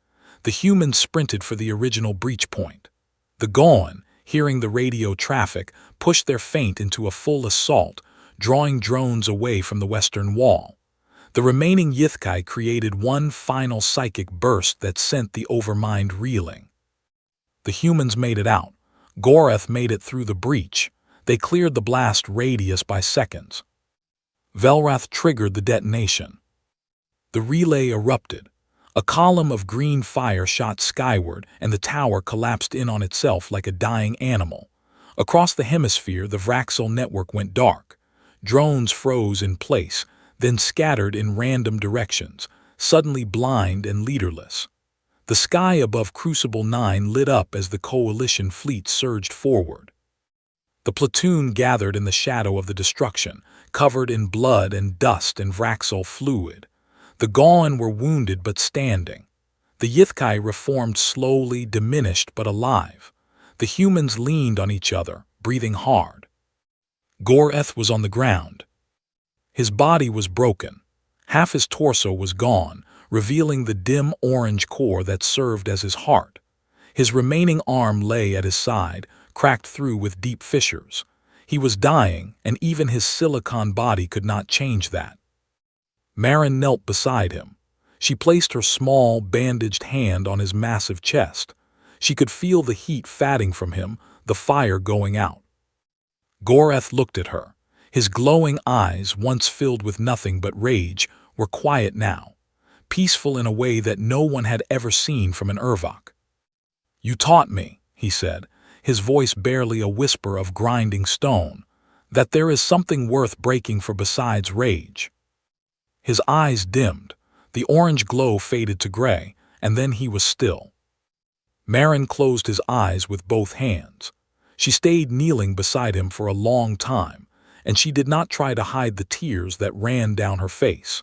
Speaker 1: The humans sprinted for the original breach point. The Goan, hearing the radio traffic, pushed their feint into a full assault, drawing drones away from the western wall. The remaining Yithkai created one final psychic burst that sent the overmind reeling. The humans made it out. Goreth made it through the breach. They cleared the blast radius by seconds. Velreth triggered the detonation. The relay erupted. A column of green fire shot skyward, and the tower collapsed in on itself like a dying animal. Across the hemisphere, the Vraxel network went dark. Drones froze in place, then scattered in random directions, suddenly blind and leaderless. The sky above Crucible 9 lit up as the Coalition fleet surged forward. The platoon gathered in the shadow of the destruction, covered in blood and dust and Vraxel fluid. The Goan were wounded but standing. The Yithkai reformed slowly, diminished but alive. The humans leaned on each other, breathing hard. Goreth was on the ground. His body was broken. Half his torso was gone, revealing the dim orange core that served as his heart. His remaining arm lay at his side, cracked through with deep fissures. He was dying, and even his silicon body could not change that. Marin knelt beside him. She placed her small, bandaged hand on his massive chest. She could feel the heat fatting from him, the fire going out. Goreth looked at her. His glowing eyes, once filled with nothing but rage, were quiet now, peaceful in a way that no one had ever seen from an Urvok. "You taught me," he said, his voice barely a whisper of grinding stone. that there is something worth breaking for besides rage. His eyes dimmed, the orange glow faded to gray, and then he was still. Marin closed his eyes with both hands. She stayed kneeling beside him for a long time, and she did not try to hide the tears that ran down her face.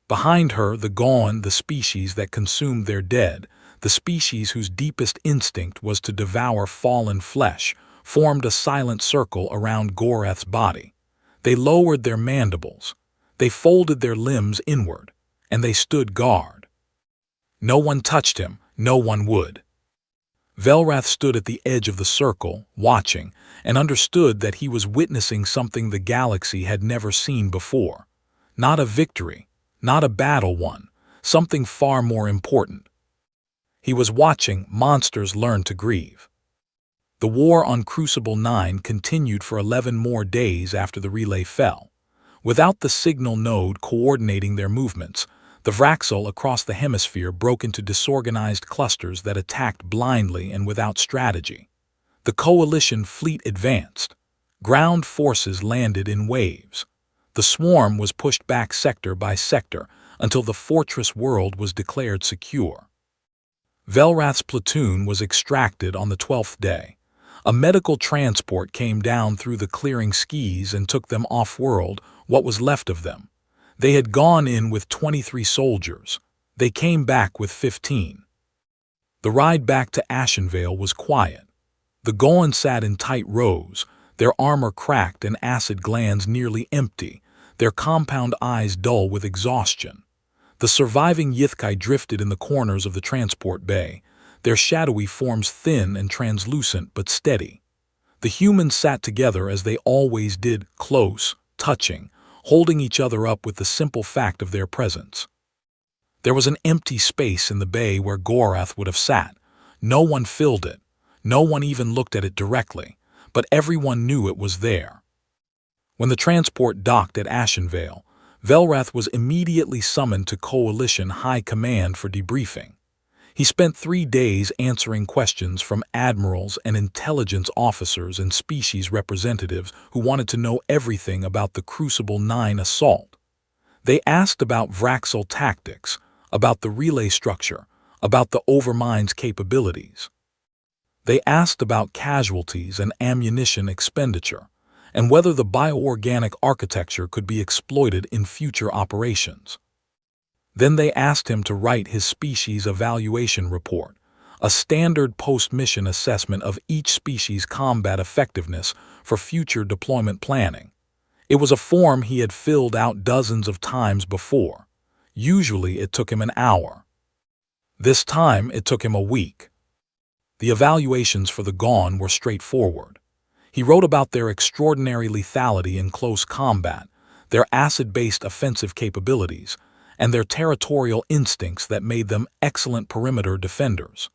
Speaker 1: Behind her, the Gaon, the species that consumed their dead, the species whose deepest instinct was to devour fallen flesh, formed a silent circle around Goreth's body. They lowered their mandibles, they folded their limbs inward, and they stood guard. No one touched him, no one would. Velrath stood at the edge of the circle, watching, and understood that he was witnessing something the galaxy had never seen before. Not a victory, not a battle won, something far more important. He was watching monsters learn to grieve. The war on Crucible 9 continued for 11 more days after the relay fell. Without the signal node coordinating their movements, the Vraxel across the hemisphere broke into disorganized clusters that attacked blindly and without strategy. The coalition fleet advanced. Ground forces landed in waves. The swarm was pushed back sector by sector until the fortress world was declared secure. Velrath's platoon was extracted on the 12th day. A medical transport came down through the clearing skis and took them off-world, what was left of them. They had gone in with 23 soldiers. They came back with 15. The ride back to Ashenvale was quiet. The Gaon sat in tight rows, their armor cracked and acid glands nearly empty, their compound eyes dull with exhaustion. The surviving Yithkai drifted in the corners of the transport bay, their shadowy forms thin and translucent but steady. The humans sat together as they always did, close, touching, holding each other up with the simple fact of their presence. There was an empty space in the bay where Goreth would have sat. No one filled it. No one even looked at it directly, but everyone knew it was there. When the transport docked at Ashenvale, Velrath was immediately summoned to Coalition High Command for debriefing. He spent 3 days answering questions from admirals and intelligence officers and species representatives who wanted to know everything about the Crucible 9 assault. They asked about Vraxel tactics, about the relay structure, about the Overmind's capabilities. They asked about casualties and ammunition expenditure, and whether the bioorganic architecture could be exploited in future operations. Then they asked him to write his species evaluation report, a standard post-mission assessment of each species' combat effectiveness for future deployment planning. It was a form he had filled out dozens of times before. Usually it took him an hour. This time it took him a week. The evaluations for the Gaon were straightforward. He wrote about their extraordinary lethality in close combat, their acid-based offensive capabilities, and their territorial instincts that made them excellent perimeter defenders.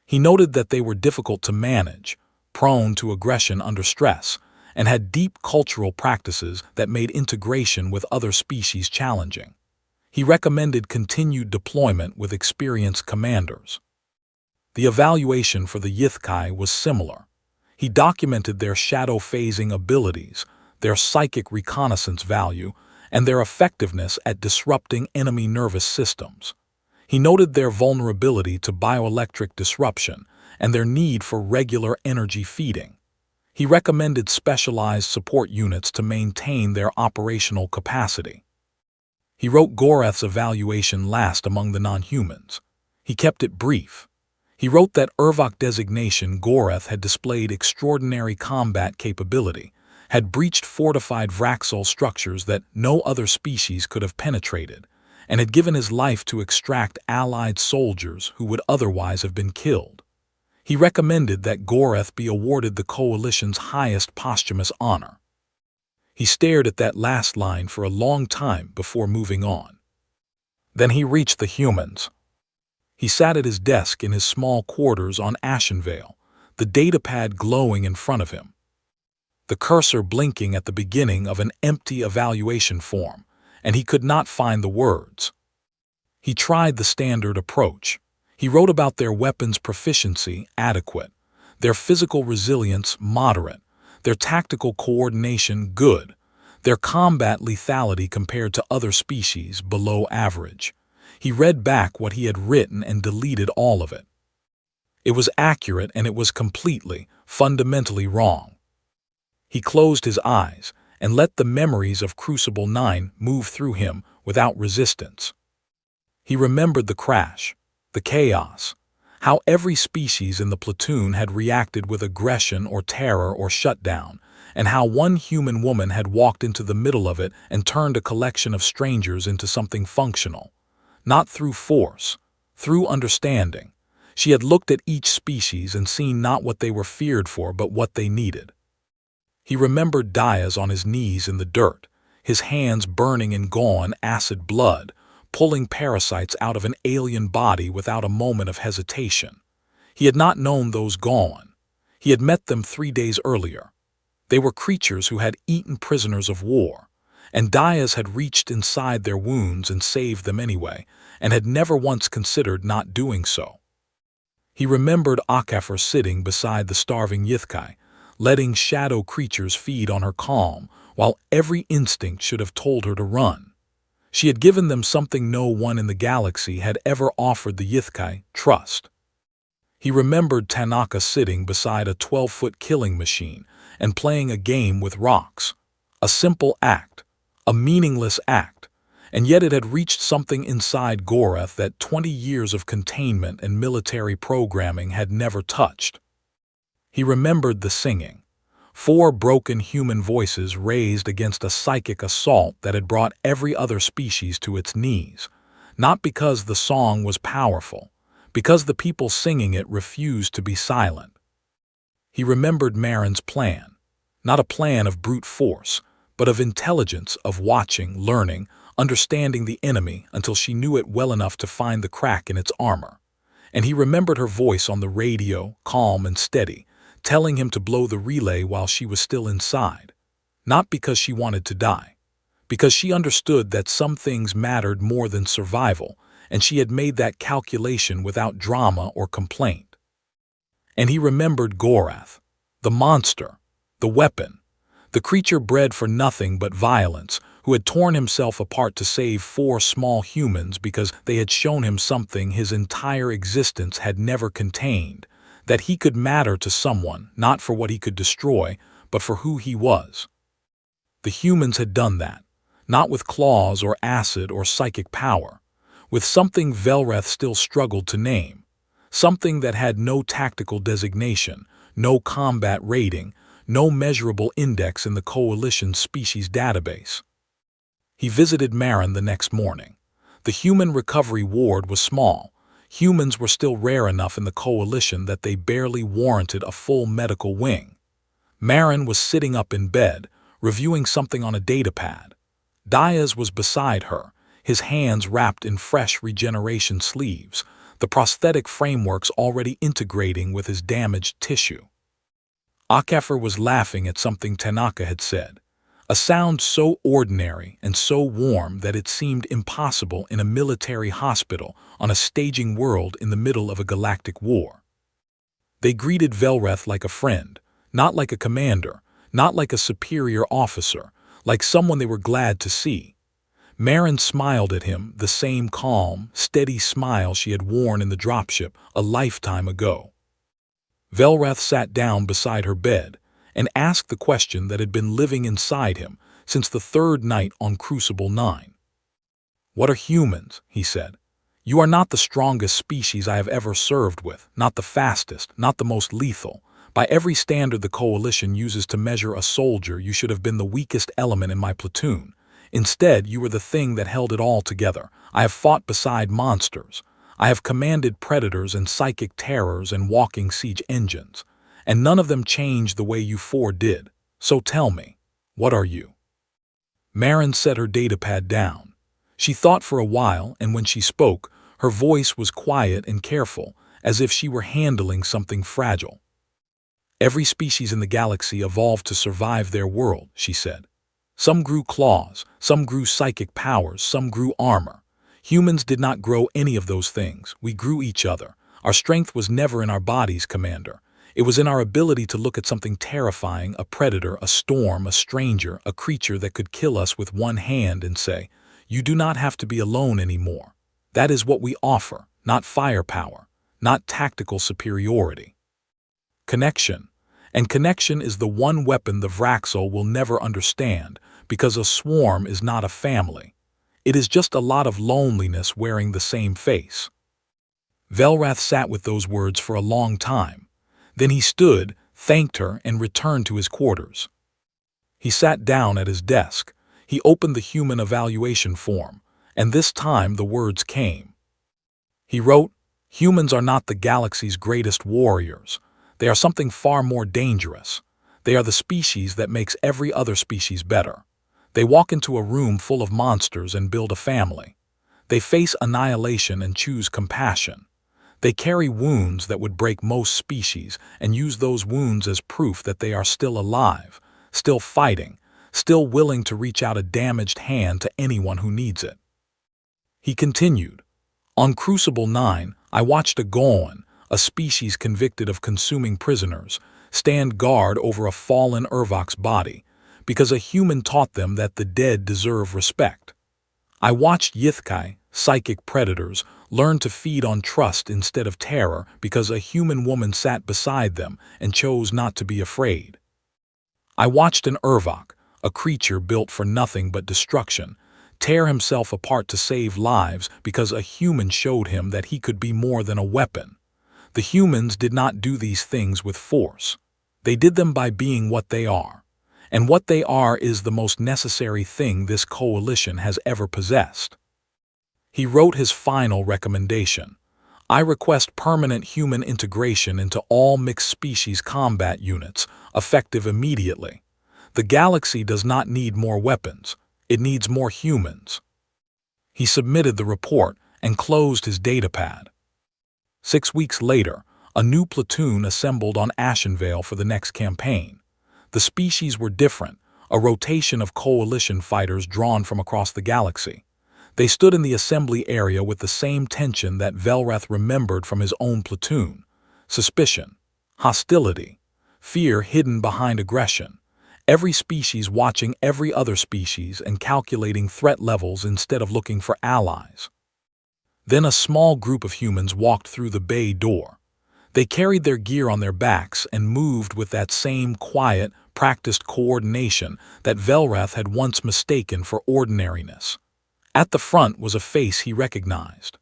Speaker 1: He noted that they were difficult to manage, prone to aggression under stress, and had deep cultural practices that made integration with other species challenging. He recommended continued deployment with experienced commanders. The evaluation for the Yithkai was similar. He documented their shadow phasing abilities, their psychic reconnaissance value, and their effectiveness at disrupting enemy nervous systems. He noted their vulnerability to bioelectric disruption and their need for regular energy feeding. He recommended specialized support units to maintain their operational capacity. He wrote Goreth's evaluation last among the non-humans. He kept it brief. He wrote that Urvok designation Goreth had displayed extraordinary combat capability, had breached fortified Vraxel structures that no other species could have penetrated, and had given his life to extract allied soldiers who would otherwise have been killed. He recommended that Goreth be awarded the Coalition's highest posthumous honor. He stared at that last line for a long time before moving on. Then he reached the humans. He sat at his desk in his small quarters on Ashenvale, the datapad glowing in front of him, the cursor blinking at the beginning of an empty evaluation form, and he could not find the words. He tried the standard approach. He wrote about their weapons proficiency, adequate, their physical resilience, moderate, their tactical coordination good, their combat lethality compared to other species below average. He read back what he had written and deleted all of it. It was accurate and it was completely, fundamentally wrong. He closed his eyes and let the memories of Crucible 9 move through him without resistance. He remembered the crash, the chaos, how every species in the platoon had reacted with aggression or terror or shutdown, and how one human woman had walked into the middle of it and turned a collection of strangers into something functional. Not through force, through understanding. She had looked at each species and seen not what they were feared for but what they needed. He remembered Diaz on his knees in the dirt, his hands burning in gone acid blood, pulling parasites out of an alien body without a moment of hesitation. He had not known those gone. He had met them 3 days earlier. They were creatures who had eaten prisoners of war, and Diaz had reached inside their wounds and saved them anyway, and had never once considered not doing so. He remembered HFY sitting beside the starving Yithkai, letting shadow creatures feed on her calm, while every instinct should have told her to run. She had given them something no one in the galaxy had ever offered the Yithkai: trust. He remembered Tanaka sitting beside a 12-foot killing machine and playing a game with rocks. A simple act, a meaningless act, and yet it had reached something inside Gorath that 20 years of containment and military programming had never touched. He remembered the singing. 4 broken human voices raised against a psychic assault that had brought every other species to its knees, not because the song was powerful, because the people singing it refused to be silent. He remembered Marin's plan, not a plan of brute force, but of intelligence, of watching, learning, understanding the enemy until she knew it well enough to find the crack in its armor. And he remembered her voice on the radio, calm and steady, telling him to blow the relay while she was still inside. Not because she wanted to die, because she understood that some things mattered more than survival, and she had made that calculation without drama or complaint. And he remembered Gorath, the monster, the weapon, the creature bred for nothing but violence, who had torn himself apart to save 4 small humans because they had shown him something his entire existence had never contained, that he could matter to someone, not for what he could destroy, but for who he was. The humans had done that, not with claws or acid or psychic power, with something Velreth still struggled to name, something that had no tactical designation, no combat rating, no measurable index in the Coalition's species database. He visited Marin the next morning. The human recovery ward was small. Humans were still rare enough in the Coalition that they barely warranted a full medical wing. Marin was sitting up in bed, reviewing something on a datapad. Diaz was beside her, his hands wrapped in fresh regeneration sleeves, the prosthetic frameworks already integrating with his damaged tissue. HFY was laughing at something Tanaka had said, a sound so ordinary and so warm that it seemed impossible in a military hospital on a staging world in the middle of a galactic war. They greeted Velreth like a friend, not like a commander, not like a superior officer, like someone they were glad to see. Marin smiled at him, the same calm, steady smile she had worn in the dropship a lifetime ago. Velreth sat down beside her bed and asked the question that had been living inside him since the 3rd night on Crucible 9. "What are humans?" he said. "You are not the strongest species I have ever served with, not the fastest, not the most lethal. By every standard the Coalition uses to measure a soldier, you should have been the weakest element in my platoon. Instead, you were the thing that held it all together. I have fought beside monsters. I have commanded predators and psychic terrors and walking siege engines, and none of them changed the way you 4 did. So tell me, what are you?" Marin set her datapad down. She thought for a while, and when she spoke, her voice was quiet and careful, as if she were handling something fragile. "Every species in the galaxy evolved to survive their world," she said. "Some grew claws, some grew psychic powers, some grew armor. Humans did not grow any of those things. We grew each other. Our strength was never in our bodies, Commander. It was in our ability to look at something terrifying, a predator, a storm, a stranger, a creature that could kill us with one hand and say, "You do not have to be alone anymore." That is what we offer, not firepower, not tactical superiority. Connection. And connection is the one weapon the Vraxel will never understand, because a swarm is not a family. It is just a lot of loneliness wearing the same face. Velrath sat with those words for a long time. Then he stood, thanked her, and returned to his quarters. He sat down at his desk. He opened the human evaluation form, and this time the words came. He wrote, "Humans are not the galaxy's greatest warriors. They are something far more dangerous. They are the species that makes every other species better. They walk into a room full of monsters and build a family. They face annihilation and choose compassion. They carry wounds that would break most species and use those wounds as proof that they are still alive, still fighting, still willing to reach out a damaged hand to anyone who needs it." He continued, "On Crucible 9, I watched a Goan, a species convicted of consuming prisoners, stand guard over a fallen Urvok's body, because a human taught them that the dead deserve respect. I watched Yithkai, psychic predators, learn to feed on trust instead of terror because a human woman sat beside them and chose not to be afraid. I watched an Urvok, a creature built for nothing but destruction, tear himself apart to save lives because a human showed him that he could be more than a weapon. The humans did not do these things with force. They did them by being what they are. And what they are is the most necessary thing this coalition has ever possessed." He wrote his final recommendation. "I request permanent human integration into all mixed species combat units, effective immediately. The galaxy does not need more weapons. It needs more humans." He submitted the report and closed his datapad. 6 weeks later, a new platoon assembled on Ashenvale for the next campaign. The species were different, a rotation of coalition fighters drawn from across the galaxy. They stood in the assembly area with the same tension that Velrath remembered from his own platoon: suspicion, hostility, fear hidden behind aggression. Every species watching every other species and calculating threat levels instead of looking for allies. Then a small group of humans walked through the bay door. They carried their gear on their backs and moved with that same quiet, practiced coordination that Velrath had once mistaken for ordinariness. At the front was a face he recognized.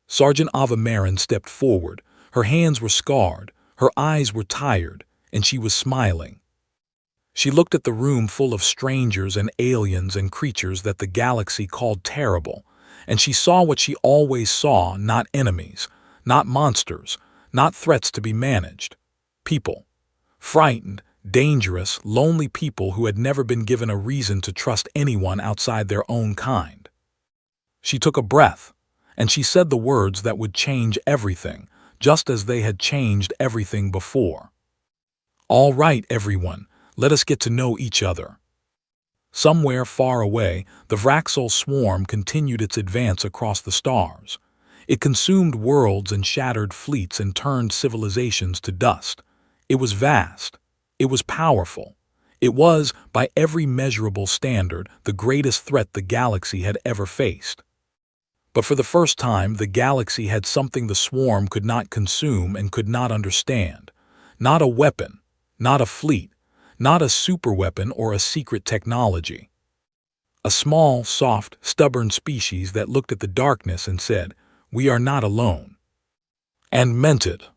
Speaker 1: Sergeant Ava Marin stepped forward. Her hands were scarred, her eyes were tired, and she was smiling. She looked at the room full of strangers and aliens and creatures that the galaxy called terrible, and she saw what she always saw: not enemies, not monsters, not threats to be managed. People. Frightened, dangerous, lonely people who had never been given a reason to trust anyone outside their own kind. She took a breath, and she said the words that would change everything, just as they had changed everything before. "All right, everyone, let us get to know each other." Somewhere far away, the Vraxel swarm continued its advance across the stars. It consumed worlds and shattered fleets and turned civilizations to dust. It was vast. It was powerful. It was, by every measurable standard, the greatest threat the galaxy had ever faced. But for the first time, the galaxy had something the swarm could not consume and could not understand. Not a weapon, not a fleet, not a superweapon or a secret technology. A small, soft, stubborn species that looked at the darkness and said, "We are not alone." And meant it.